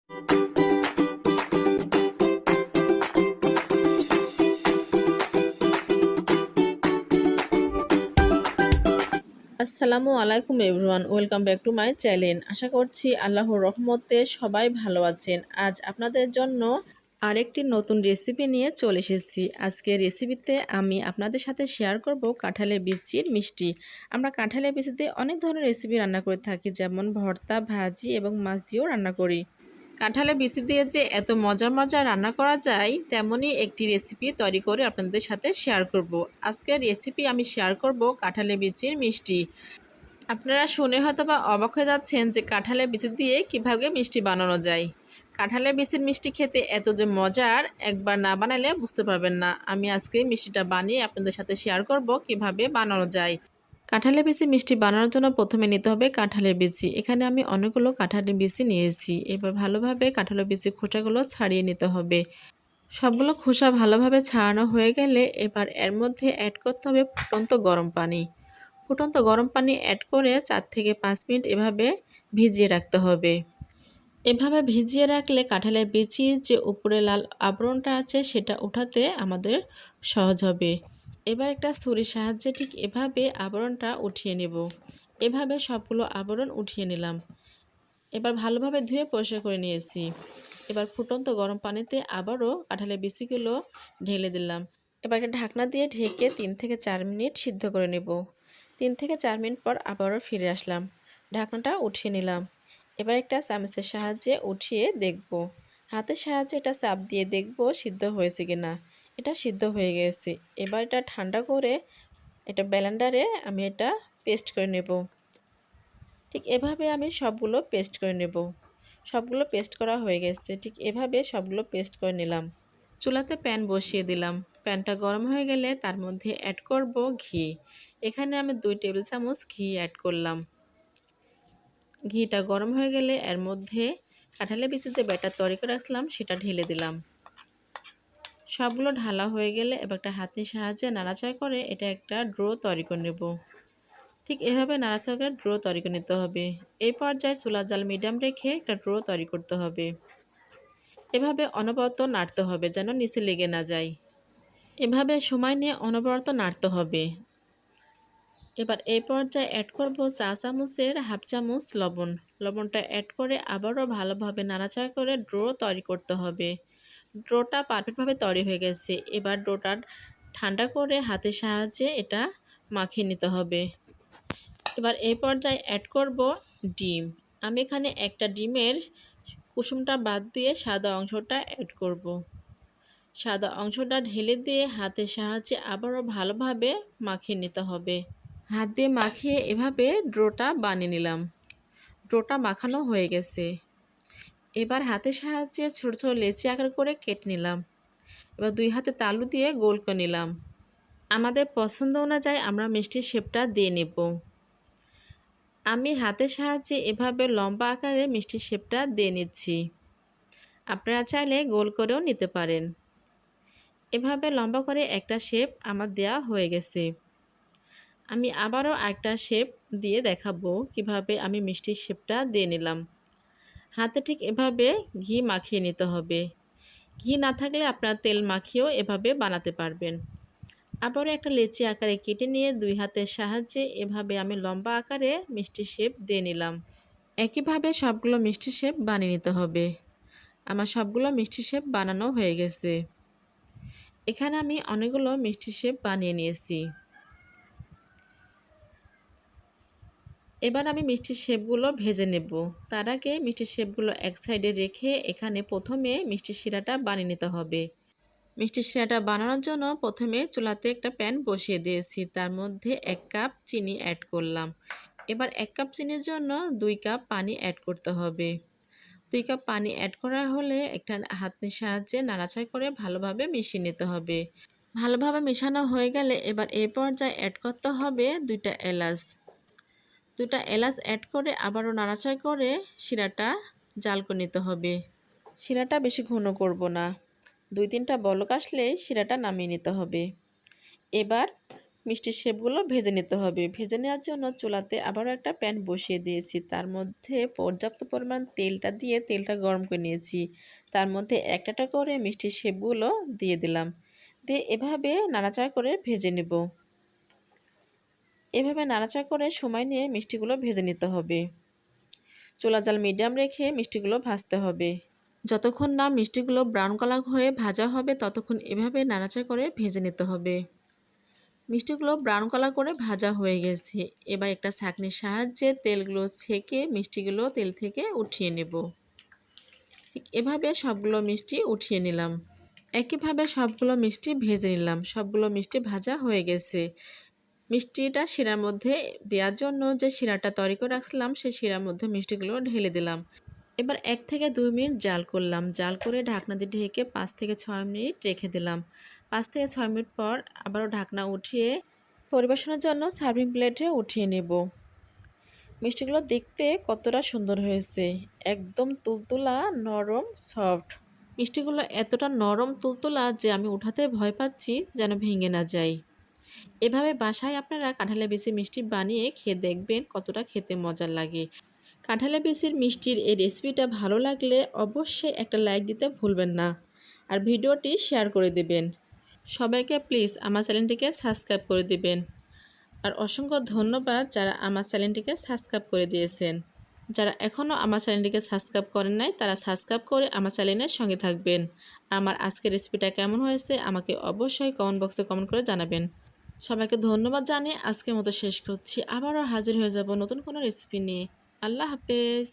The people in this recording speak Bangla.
আসসালামু আলাইকুম everyone, welcome back to my channel. আশা করছি আল্লাহর রহমতে সবাই ভালো আছেন। আজ আপনাদের জন্য আরেকটি নতুন রেসিপি নিয়ে চলে এসেছি। আজকে রেসিপিতে আমি আপনাদের সাথে শেয়ার করব কাঁঠালের বিচির মিষ্টি। আমরা কাঁঠালের বিচিতে অনেক ধরনের রেসিপি রান্না করে থাকি, যেমন ভর্তা, ভাজি এবং মাছ দিয়েও রান্না করি। কাঁঠালের বিচি দিয়ে যে এত মজার মজার রান্না করা যায়, তেমনই একটি রেসিপি তৈরি করে আপনাদের সাথে শেয়ার করব। আজকের রেসিপি আমি শেয়ার করব কাঁঠালের বিচির মিষ্টি। আপনারা শুনে হয়তো বা অবাক হয়ে যাচ্ছেন যে কাঁঠালের বিচি দিয়ে কীভাবে মিষ্টি বানানো যায়। কাঁঠালের বিচির মিষ্টি খেতে এত যে মজার, একবার না বানালে বুঝতে পারবেন না। আমি আজকে মিষ্টিটা বানিয়ে আপনাদের সাথে শেয়ার করব কিভাবে বানানো যায়। কাঁঠালের বিচি মিষ্টি বানানোর জন্য প্রথমে নিতে হবে কাঁঠালের বিচি। এখানে আমি অনেকগুলো কাঁঠালের বিচি নিয়েছি। এবার ভালোভাবে কাঁঠালের বিচির খোসাগুলো ছাড়িয়ে নিতে হবে। সবগুলো খোসা ভালোভাবে ছাড়ানো হয়ে গেলে এবার এর মধ্যে অ্যাড করতে হবে ফুটন্ত গরম পানি। ফুটন্ত গরম পানি অ্যাড করে 4 থেকে 5 মিনিট এভাবে ভিজিয়ে রাখতে হবে। এভাবে ভিজিয়ে রাখলে কাঁঠালের বিচির যে উপরে লাল আবরণটা আছে সেটা উঠাতে আমাদের সহজ হবে। এবার একটা ছুরির সাহায্যে ঠিক এভাবে আবরণটা উঠিয়ে নেব। এভাবে সবগুলো আবরণ উঠিয়ে নিলাম। এবার ভালোভাবে ধুয়ে পরিষ্কার করে নিয়েছি। এবার ফুটন্ত গরম পানিতে আবারও কাঁঠালের বিচিগুলো ঢেলে দিলাম। এবার একটা ঢাকনা দিয়ে ঢেকে 3 থেকে 4 মিনিট সিদ্ধ করে নেব। 3 থেকে 4 মিনিট পর আবারও ফিরে আসলাম। ঢাকনাটা উঠিয়ে নিলাম। এবার একটা চামচের সাহায্যে উঠিয়ে দেখব। হাতের সাহায্যে এটা চাপ দিয়ে দেখব সিদ্ধ হয়েছে কিনা। এটা সিদ্ধ হয়ে গেছে। এবার এটা ঠান্ডা করে এটা ব্লেন্ডারে আমি এটা পেস্ট করে নেব। ঠিক এভাবে আমি সবগুলো পেস্ট করে নেব। সবগুলো পেস্ট করা হয়ে গেছে। ঠিক এভাবে সবগুলো পেস্ট করে নিলাম। চুলাতে প্যান বসিয়ে দিলাম। প্যানটা গরম হয়ে গেলে তার মধ্যে অ্যাড করব ঘি। এখানে আমি 2 টেবিল চামচ ঘি অ্যাড করলাম। ঘিটা গরম হয়ে গেলে এর মধ্যে কাঁঠালের বিচি যে ব্যাটার তৈরি করে রাখলাম সেটা ঢেলে দিলাম। সবগুলো ঢালা হয়ে গেলে এবার একটা হাতের সাহায্যে নাড়াচাড়া করে এটা একটা ড্রো তৈরি করে নেব। ঠিক এভাবে নাড়াচাড়া করে ড্রো তৈরি করে নিতে হবে। এই পর্যায়ে চুলার জাল মিডিয়াম রেখে একটা ড্রো তৈরি করতে হবে। এভাবে অনবরত নাড়তে হবে যেন নিচে লেগে না যায়। এভাবে সময় নিয়ে অনবরত নাড়তে হবে। এবার এই পর্যায়ে অ্যাড করব চা চামচের হাফ চামচ লবণ। লবণটা অ্যাড করে আবারও ভালোভাবে নাড়াচাড়া করে ড্রো তৈরি করতে হবে। ড্রোটা পারফেক্টভাবে তৈরি হয়ে গেছে। এবার ডোটা ঠান্ডা করে হাতের সাহায্যে এটা মাখিয়ে নিতে হবে। এবার এই পর্যায়ে অ্যাড করব ডিম। আমি এখানে একটা ডিমের কুসুমটা বাদ দিয়ে সাদা অংশটা অ্যাড করব। সাদা অংশটা ঢেলে দিয়ে হাতের সাহায্যে আবারও ভালোভাবে মাখিয়ে নিতে হবে। হাত দিয়ে মাখিয়ে এভাবে ড্রোটা বানিয়ে নিলাম। ড্রোটা মাখানো হয়ে গেছে। এবার হাতের সাহায্যে ছোট ছোট লেচি আকার করে কেটে নিলাম। এবার 2 হাতে তালু দিয়ে গোল করে নিলাম। আমাদের পছন্দ অনুযায়ী আমরা মিষ্টির শেপটা দিয়ে নেব। আমি হাতের সাহায্যে এভাবে লম্বা আকারে মিষ্টির শেপটা দিয়ে নিচ্ছি। আপনারা চাইলে গোল করেও নিতে পারেন। এভাবে লম্বা করে একটা শেপ আমার দেয়া হয়ে গেছে। আমি আবারও একটা শেপ দিয়ে দেখাবো কিভাবে আমি মিষ্টির শেপটা দিয়ে নিলাম। হাতে ঠিক এভাবে ঘি মাখিয়ে নিতে হবে। ঘি না থাকলে আপনারা তেল মাখিয়েও এভাবে বানাতে পারবেন। আবারও একটা লেচি আকারে কেটে নিয়ে 2 হাতের সাহায্যে এভাবে আমি লম্বা আকারে মিষ্টির শেপ দিয়ে নিলাম। একইভাবে সবগুলো মিষ্টির শেপ বানিয়ে নিতে হবে। আমার সবগুলো মিষ্টির শেপ বানানো হয়ে গেছে। এখানে আমি অনেকগুলো মিষ্টির শেপ বানিয়ে নিয়েছি। এবার আমি মিষ্টির শেপগুলো ভেজে নেব। তার আগে মিষ্টির শেপগুলো এক সাইডে রেখে এখানে প্রথমে মিষ্টির শিরাটা বানিয়ে নিতে হবে। মিষ্টির শিরাটা বানানোর জন্য প্রথমে চুলাতে একটা প্যান বসিয়ে দিয়েছি। তার মধ্যে 1 কাপ চিনি অ্যাড করলাম। এবার 1 কাপ চিনির জন্য 2 কাপ পানি অ্যাড করতে হবে। 2 কাপ পানি অ্যাড করা হলে একটা হাতের সাহায্যে নাড়াচাড়া করে ভালোভাবে মিশিয়ে নিতে হবে। ভালোভাবে মেশানো হয়ে গেলে এবার এই পর্যায়ে অ্যাড করতে হবে 2টা এলাচ। 2টা এলাচ অ্যাড করে আবারও নাড়াচাড়া করে শিরাটা জাল করে নিতে হবে। শিরাটা বেশি ঘন করব না। 2-3টা বলক আসলে শিরাটা নামিয়ে নিতে হবে। এবার মিষ্টির শেপগুলো ভেজে নিতে হবে। ভেজে নেওয়ার জন্য চুলাতে আবারও একটা প্যান বসিয়ে দিয়েছি। তার মধ্যে পর্যাপ্ত পরিমাণ তেলটা দিয়ে তেলটা গরম করে নিয়েছি। তার মধ্যে একটা করে মিষ্টির শেপগুলো দিয়ে দিলাম। দিয়ে এভাবে নাড়াচাড়া করে ভেজে নেব। এভাবে নাড়াচাড়া করে সময় নিয়ে মিষ্টিগুলো ভেজে নিতে হবে। চুলা জাল মিডিয়াম রেখে মিষ্টিগুলো ভাজতে হবে। যতক্ষণ না মিষ্টিগুলো ব্রাউন কালার হয়ে ভাজা হবে ততক্ষণ এভাবে নাড়াচাড়া করে ভেজে নিতে হবে। মিষ্টিগুলো ব্রাউন কালার করে ভাজা হয়ে গেছে। এবার একটা ছাঁকনির সাহায্যে তেলগুলো ছেঁকে মিষ্টিগুলো তেল থেকে উঠিয়ে নেব। ঠিক এভাবে সবগুলো মিষ্টি উঠিয়ে নিলাম। একইভাবে সবগুলো মিষ্টি ভেজে নিলাম। সবগুলো মিষ্টি ভাজা হয়ে গেছে। মিষ্টিটা শিরার মধ্যে দেওয়ার জন্য যে শিরাটা তৈরি করে রাখছিলাম সেই শিরার মধ্যে মিষ্টিগুলো ঢেলে দিলাম। এবার 1 থেকে 2 মিনিট জাল করলাম। জাল করে ঢাকনা দিয়ে ঢেকে 5 থেকে 6 মিনিট রেখে দিলাম। 5 থেকে 6 মিনিট পর আবারও ঢাকনা উঠিয়ে পরিবেশনের জন্য সার্ভিং প্লেটে উঠিয়ে নেব। মিষ্টিগুলো দেখতে কতটা সুন্দর হয়েছে, একদম তুলতুলা, নরম, সফট। মিষ্টিগুলো এতটা নরম তুলতুলা যে আমি উঠাতে ভয় পাচ্ছি যেন ভেঙে না যায়। এভাবে বাসায় আপনারা কাঁঠালের বিচির মিষ্টি বানিয়ে খেয়ে দেখবেন কতটা খেতে মজার লাগে। কাঁঠালের বিচির মিষ্টির এই রেসিপিটা ভালো লাগলে অবশ্যই একটা লাইক দিতে ভুলবেন না, আর ভিডিওটি শেয়ার করে দেবেন। সবাইকে প্লিজ আমার চ্যানেলটিকে সাবস্ক্রাইব করে দিবেন। আর অসংখ্য ধন্যবাদ যারা আমার চ্যানেলটিকে সাবস্ক্রাইব করে দিয়েছেন। যারা এখনও আমার চ্যানেলটিকে সাবস্ক্রাইব করেন নাই তারা সাবস্ক্রাইব করে আমার চ্যানেলের সঙ্গে থাকবেন। আমার আজকের রেসিপিটা কেমন হয়েছে আমাকে অবশ্যই কমেন্ট বক্সে কমেন্ট করে জানাবেন। সবাইকে ধন্যবাদ জানিয়ে আজকের মতো শেষ করছি। আবারও হাজির হয়ে যাব নতুন কোনো রেসিপি নিয়ে। আল্লাহ হাফেজ।